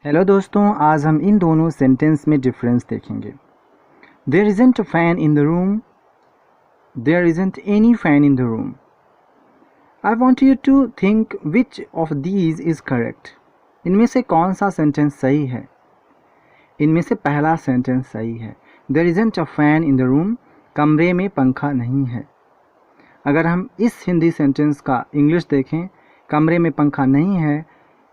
Hello दोस्तों, आज हम इन दोनों सेंटेंस में डिफरेंस देखेंगे। There isn't a fan in the room, there isn't any fan in the room. I want you to think which of these is correct. इनमें से कौन सा सेंटेंस सही है? इनमें से पहला सेंटेंस सही है। There isn't a fan in the room, कमरे में पंखा नहीं है। अगर हम इस हिंदी सेंटेंस का इंग्लिश देखें, कमरे में पंखा नहीं है,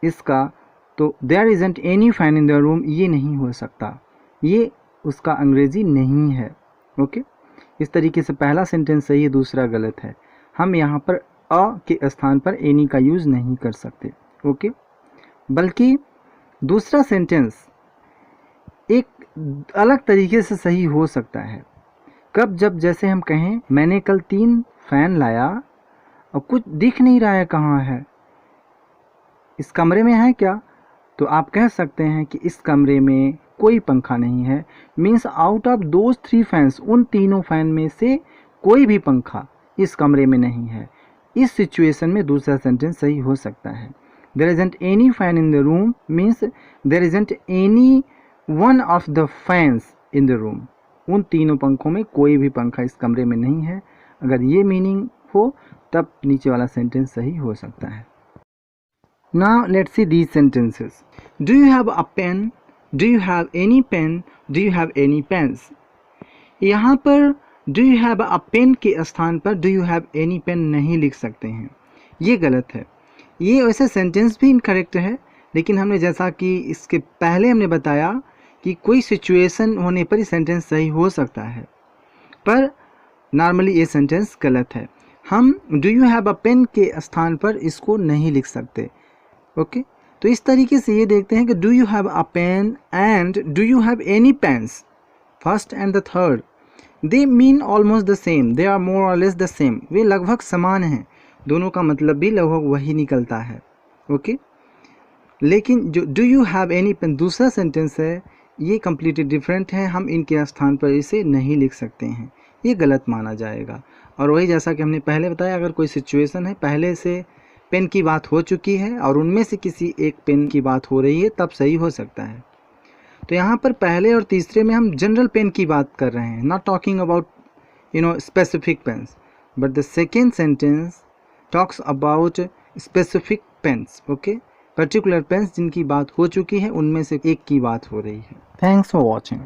इसका तो there isn't any fan in the room ये नहीं हो सकता, ये उसका अंग्रेज़ी नहीं है। ओके, इस तरीके से पहला सेंटेंस सही है, दूसरा गलत है। हम यहाँ पर अ के स्थान पर एनी का यूज़ नहीं कर सकते। ओके, बल्कि दूसरा सेंटेंस एक अलग तरीके से सही हो सकता है। कब? जब जैसे हम कहें मैंने कल 3 फैन लाया और कुछ दिख नहीं रहा है, कहाँ है, इस कमरे में है क्या? तो आप कह सकते हैं कि इस कमरे में कोई पंखा नहीं है। Means out of those 3 fans, उन तीनों फैन में से कोई भी पंखा इस कमरे में नहीं है। इस सिचुएशन में दूसरा सेंटेंस सही हो सकता है। There isn't any fan in the room means there isn't any one of the fans in the room. उन तीनों पंखों में कोई भी पंखा इस कमरे में नहीं है। अगर ये मीनिंग हो तब नीचे वाला सेंटेंस सही हो सकता है। Now let's see these sentences. Do you have a pen? Do you have any pen? Do you have any pens? यहाँ पर do you have a pen के स्थान पर do you have any pen नहीं लिख सकते हैं, ये गलत है। ये वैसे सेंटेंस भी इनकरेक्ट है, लेकिन हमने जैसा कि इसके पहले हमने बताया कि कोई सिचुएशन होने पर ही सेंटेंस सही हो सकता है, पर नॉर्मली ये सेंटेंस गलत है। हम do you have a pen के स्थान पर इसको नहीं लिख सकते। ओके, तो इस तरीके से ये देखते हैं कि do you have a pen and do you have any pens, first and the third they mean almost the same, they are more or less the same. वे लगभग समान हैं, दोनों का मतलब भी लगभग वही निकलता है। ओके, लेकिन जो do you have any pen दूसरा सेंटेंस है, ये कम्प्लीटली डिफरेंट है। हम इनके स्थान पर इसे नहीं लिख सकते हैं, ये गलत माना जाएगा। और वही जैसा कि हमने पहले बताया, अगर कोई सिचुएशन है, पहले से पेन की बात हो चुकी है और उनमें से किसी एक पेन की बात हो रही है, तब सही हो सकता है। तो यहाँ पर पहले और तीसरे में हम जनरल पेन की बात कर रहे हैं, not talking about specific pens, but the second sentence talks about specific pens. Okay, particular pens जिनकी बात हो चुकी है, उनमें से एक की बात हो रही है। Thanks for watching.